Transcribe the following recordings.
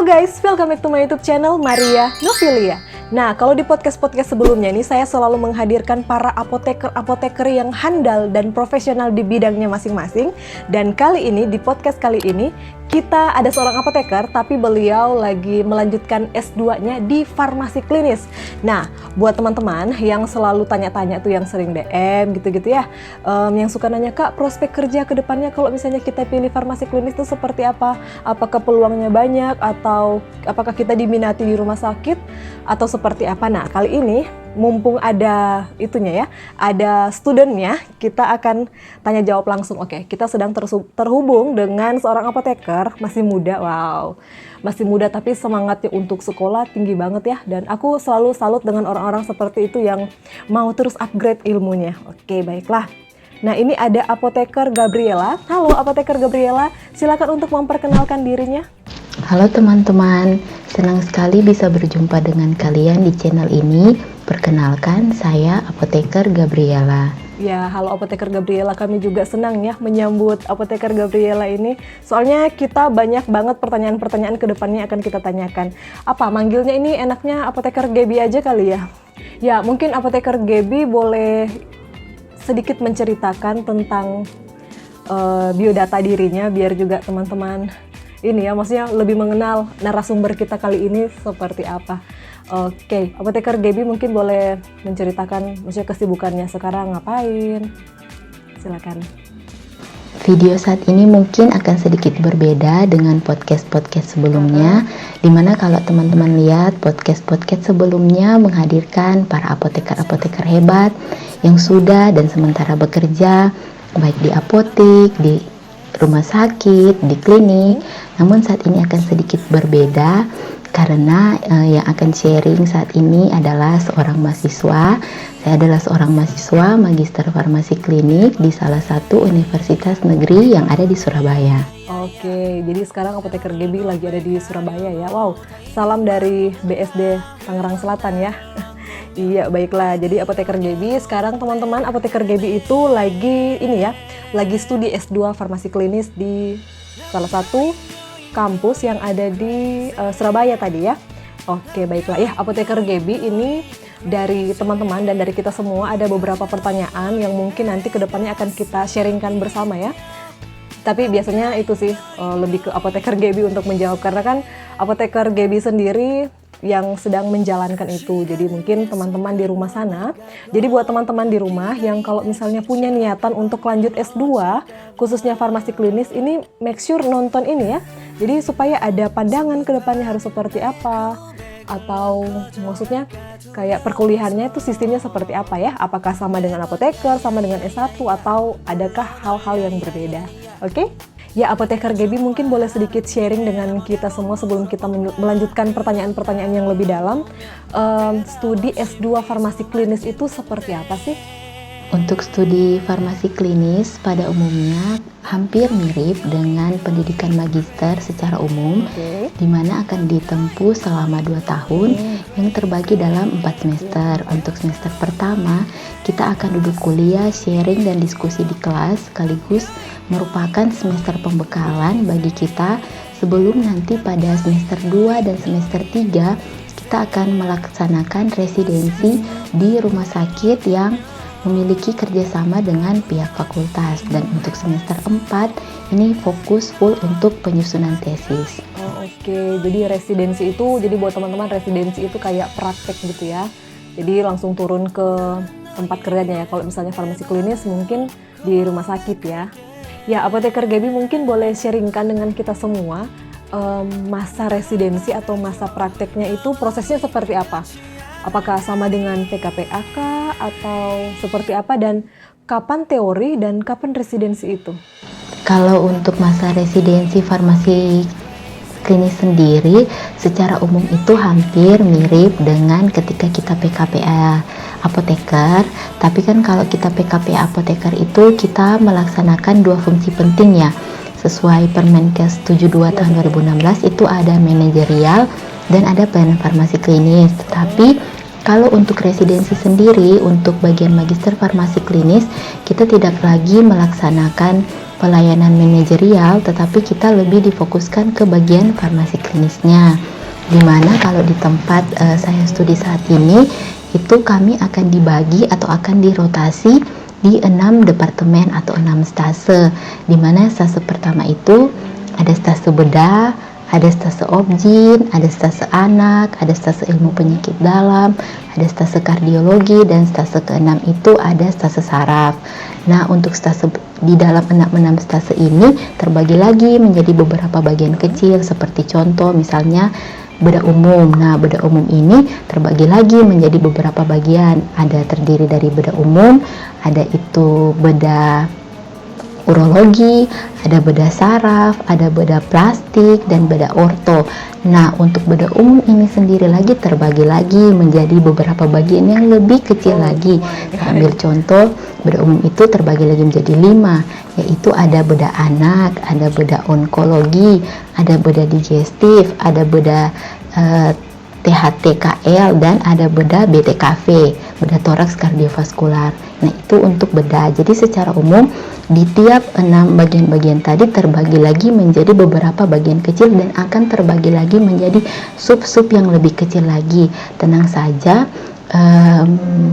guys, welcome back to my YouTube channel Maria Novilia. Nah, kalau di podcast-podcast sebelumnya ini saya selalu menghadirkan para apoteker yang handal dan profesional di bidangnya masing-masing. Dan kali ini, di podcast kali ini, kita ada seorang apoteker, tapi beliau lagi melanjutkan S2-nya di farmasi klinis. Nah, buat teman-teman yang selalu tanya-tanya tuh, yang sering DM gitu-gitu ya, yang suka nanya, Kak, prospek kerja ke depannya kalau misalnya kita pilih farmasi klinis itu seperti apa? Apakah peluangnya banyak, atau apakah kita diminati di rumah sakit, atau seperti apa? Nah, kali ini mumpung ada itunya ya, ada studentnya, kita akan tanya jawab langsung. Oke, kita sedang terhubung dengan seorang apoteker, masih muda, wow, masih muda tapi semangatnya untuk sekolah tinggi banget ya. Dan aku selalu salut dengan orang-orang seperti itu yang mau terus upgrade ilmunya. Oke, baiklah. Nah, ini ada apoteker Gabriela. Halo apoteker Gabriela, silakan untuk memperkenalkan dirinya. Halo teman-teman, senang sekali bisa berjumpa dengan kalian di channel ini. Perkenalkan, saya apoteker Gabriela. Ya, halo apoteker Gabriela, kami juga senang ya menyambut apoteker Gabriela ini. Soalnya kita banyak banget pertanyaan-pertanyaan ke depannya akan kita tanyakan. Apa, manggilnya ini enaknya apoteker Gaby aja kali ya? Ya, mungkin apoteker Gaby boleh sedikit menceritakan tentang biodata dirinya, biar juga teman-teman ini ya, maksudnya lebih mengenal narasumber kita kali ini seperti apa. Oke, apoteker Gaby mungkin boleh menceritakan maksudnya kesibukannya sekarang ngapain. Silakan. Video saat ini mungkin akan sedikit berbeda dengan podcast-podcast sebelumnya, dimana kalau teman-teman lihat podcast-podcast sebelumnya menghadirkan para apoteker-apoteker hebat yang sudah dan sementara bekerja baik di apotek, di rumah sakit, di klinik. Namun saat ini akan sedikit berbeda karena yang akan sharing saat ini adalah seorang mahasiswa. Saya adalah seorang mahasiswa magister farmasi klinik di salah satu universitas negeri yang ada di Surabaya. Oke, jadi sekarang apoteker Gaby lagi ada di Surabaya ya. Wow, salam dari BSD Tangerang Selatan ya. Iya, baiklah. Jadi apoteker Gaby sekarang teman-teman, apoteker Gaby itu lagi ini ya, lagi studi S2 farmasi klinis di salah satu kampus yang ada di Surabaya tadi ya. Oke, baiklah ya, apoteker Gaby ini dari teman-teman dan dari kita semua ada beberapa pertanyaan yang mungkin nanti kedepannya akan kita sharingkan bersama ya. Tapi biasanya itu sih lebih ke apoteker Gaby untuk menjawab, karena kan apoteker Gaby sendiri yang sedang menjalankan itu. Jadi mungkin teman-teman di rumah sana, jadi buat teman-teman di rumah yang kalau misalnya punya niatan untuk lanjut S2 khususnya farmasi klinis ini, make sure nonton ini ya. Jadi supaya ada pandangan ke depannya harus seperti apa, atau maksudnya kayak perkuliahannya itu sistemnya seperti apa ya. Apakah sama dengan apoteker, sama dengan S1, atau adakah hal-hal yang berbeda. Oke? Ya, apoteker Gaby mungkin boleh sedikit sharing dengan kita semua sebelum kita melanjutkan pertanyaan-pertanyaan yang lebih dalam. Studi S2 farmasi klinis itu seperti apa sih? Untuk studi farmasi klinis pada umumnya hampir mirip dengan pendidikan magister secara umum, di mana akan ditempuh selama 2 tahun yang terbagi dalam 4 semester. Untuk semester pertama, kita akan duduk kuliah, sharing dan diskusi di kelas, sekaligus merupakan semester pembekalan bagi kita sebelum nanti pada semester 2 dan semester 3 kita akan melaksanakan residensi di rumah sakit yang memiliki kerjasama dengan pihak fakultas. Dan untuk semester 4 ini fokus full untuk penyusunan tesis. Oke, jadi residensi itu, jadi buat teman-teman residensi itu kayak praktek gitu ya. Jadi langsung turun ke tempat kerjanya ya. Kalau misalnya farmasi klinis mungkin di rumah sakit ya. Ya, apoteker Gaby mungkin boleh sharingkan dengan kita semua masa residensi atau masa prakteknya itu prosesnya seperti apa? Apakah sama dengan PKPAK atau seperti apa, dan kapan teori dan kapan residensi itu? Kalau untuk masa residensi farmasi klinis sendiri secara umum itu hampir mirip dengan ketika kita PKPA apoteker. Tapi kan kalau kita PKPA apoteker itu kita melaksanakan 2 fungsi penting ya. Sesuai Permenkes 72 tahun 2016 itu ada manajerial dan ada pelayanan farmasi klinis. Tetapi kalau untuk residensi sendiri, untuk bagian magister farmasi klinis, kita tidak lagi melaksanakan pelayanan manajerial, tetapi kita lebih difokuskan ke bagian farmasi klinisnya. Dimana kalau di tempat saya studi saat ini, itu kami akan dibagi atau akan dirotasi di 6 departemen atau 6 stase. Dimana stase pertama itu ada stase bedah, ada stase objin, ada stase anak, ada stase ilmu penyakit dalam, ada stase kardiologi, dan stase keenam itu ada stase saraf. Nah, untuk stase di dalam 6 stase ini terbagi lagi menjadi beberapa bagian kecil, seperti contoh misalnya bedah umum. Nah, bedah umum ini terbagi lagi menjadi beberapa bagian. Ada terdiri dari bedah umum, ada itu bedah urologi, ada bedah saraf, ada bedah plastik, dan bedah orto. Nah, untuk bedah umum ini sendiri lagi terbagi lagi menjadi beberapa bagian yang lebih kecil lagi. Kita ambil contoh, bedah umum itu terbagi lagi menjadi 5, yaitu ada bedah anak, ada bedah onkologi, ada bedah digestif, ada bedah THT-KL, dan ada bedah BTKV, bedah toraks kardiovaskular. Nah, itu untuk bedah. Jadi secara umum di tiap 6 bagian-bagian tadi terbagi lagi menjadi beberapa bagian kecil dan akan terbagi lagi menjadi sub-sub yang lebih kecil lagi. Tenang saja,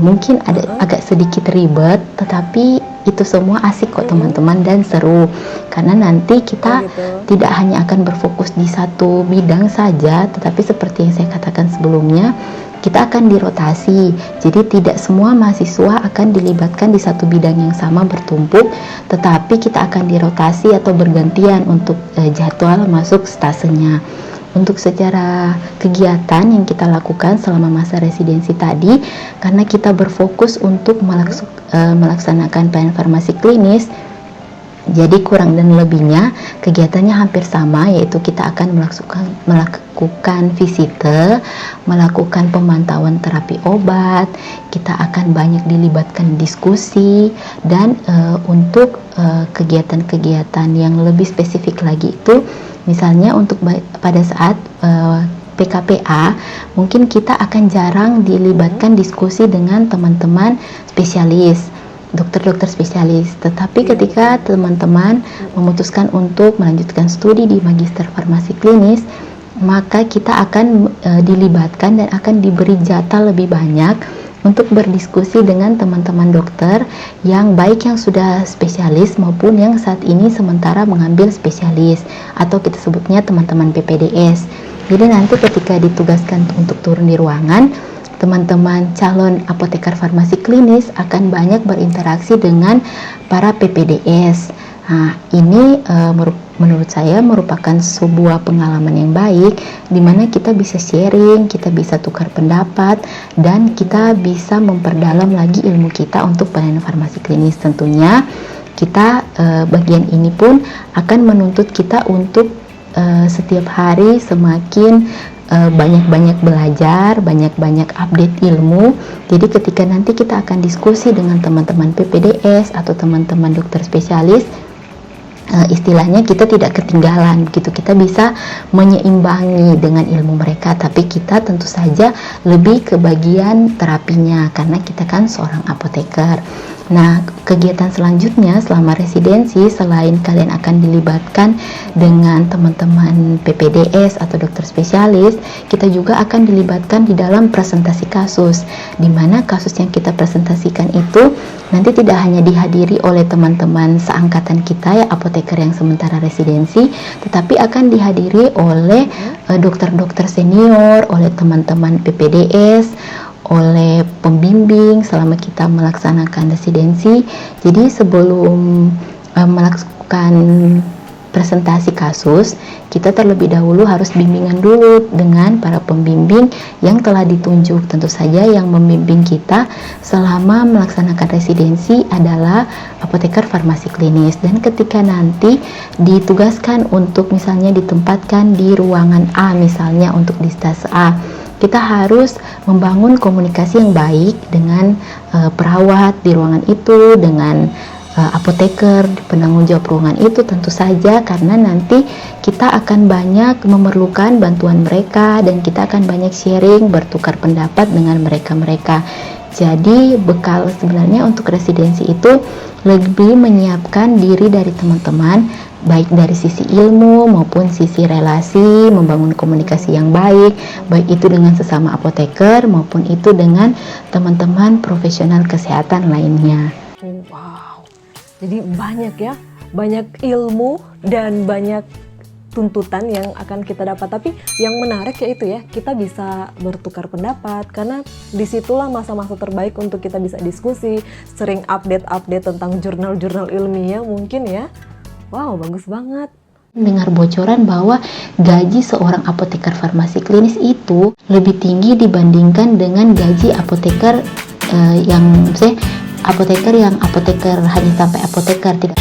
mungkin ada agak sedikit ribet, tetapi itu semua asik kok teman-teman, dan seru karena nanti kita tidak hanya akan berfokus di satu bidang saja, tetapi seperti yang saya katakan sebelumnya, kita akan dirotasi. Jadi tidak semua mahasiswa akan dilibatkan di satu bidang yang sama bertumpuk, tetapi kita akan dirotasi atau bergantian untuk jadwal masuk stasenya. Untuk secara kegiatan yang kita lakukan selama masa residensi tadi, karena kita berfokus untuk melaksanakan pelayanan farmasi klinis, jadi kurang dan lebihnya kegiatannya hampir sama, yaitu kita akan melakukan visite, melakukan pemantauan terapi obat, kita akan banyak dilibatkan diskusi, dan untuk kegiatan-kegiatan yang lebih spesifik lagi itu, misalnya untuk pada saat PKPA, mungkin kita akan jarang dilibatkan diskusi dengan teman-teman spesialis, dokter-dokter spesialis. Tetapi ketika teman-teman memutuskan untuk melanjutkan studi di Magister Farmasi Klinis, maka kita akan dilibatkan dan akan diberi jatah lebih banyak untuk berdiskusi dengan teman-teman dokter yang baik yang sudah spesialis maupun yang saat ini sementara mengambil spesialis, atau kita sebutnya teman-teman PPDS. Jadi nanti ketika ditugaskan untuk turun di ruangan, teman-teman calon apoteker farmasi klinis akan banyak berinteraksi dengan para PPDS. Nah, ini menurut saya merupakan sebuah pengalaman yang baik, di mana kita bisa sharing, kita bisa tukar pendapat, dan kita bisa memperdalam lagi ilmu kita untuk pelayanan farmasi klinis. Tentunya kita bagian ini pun akan menuntut kita untuk setiap hari semakin banyak-banyak belajar, banyak-banyak update ilmu. Jadi ketika nanti kita akan diskusi dengan teman-teman PPDS atau teman-teman dokter spesialis, istilahnya kita tidak ketinggalan begitu, kita bisa menyeimbangi dengan ilmu mereka, tapi kita tentu saja lebih ke bagian terapinya karena kita kan seorang apoteker. Nah, kegiatan selanjutnya selama residensi, selain kalian akan dilibatkan dengan teman-teman PPDS atau dokter spesialis, kita juga akan dilibatkan di dalam presentasi kasus, di mana kasus yang kita presentasikan itu nanti tidak hanya dihadiri oleh teman-teman seangkatan kita ya, apoteker yang sementara residensi, tetapi akan dihadiri oleh dokter-dokter senior, oleh teman-teman PPDS, oleh pembimbing selama kita melaksanakan residensi. Jadi sebelum melakukan presentasi kasus, kita terlebih dahulu harus bimbingan dulu dengan para pembimbing yang telah ditunjuk. Tentu saja yang membimbing kita selama melaksanakan residensi adalah apoteker farmasi klinis, dan ketika nanti ditugaskan untuk misalnya ditempatkan di ruangan A, misalnya untuk di stase A, kita harus membangun komunikasi yang baik dengan perawat di ruangan itu, dengan apoteker, penanggung jawab ruangan itu, tentu saja karena nanti kita akan banyak memerlukan bantuan mereka dan kita akan banyak sharing, bertukar pendapat dengan mereka-mereka. Jadi bekal sebenarnya untuk residensi itu lebih menyiapkan diri dari teman-teman, baik dari sisi ilmu maupun sisi relasi, membangun komunikasi yang baik itu dengan sesama apoteker maupun itu dengan teman-teman profesional kesehatan lainnya. Wow, jadi banyak ya, banyak ilmu dan banyak tuntutan yang akan kita dapat. Tapi yang menarik yaitu ya, kita bisa bertukar pendapat karena disitulah masa-masa terbaik untuk kita bisa diskusi, sering update-update tentang jurnal-jurnal ilmiah mungkin ya. Wow, bagus banget. Dengar bocoran bahwa gaji seorang apoteker farmasi klinis itu lebih tinggi dibandingkan dengan gaji apoteker apoteker hanya sampai apoteker tidak.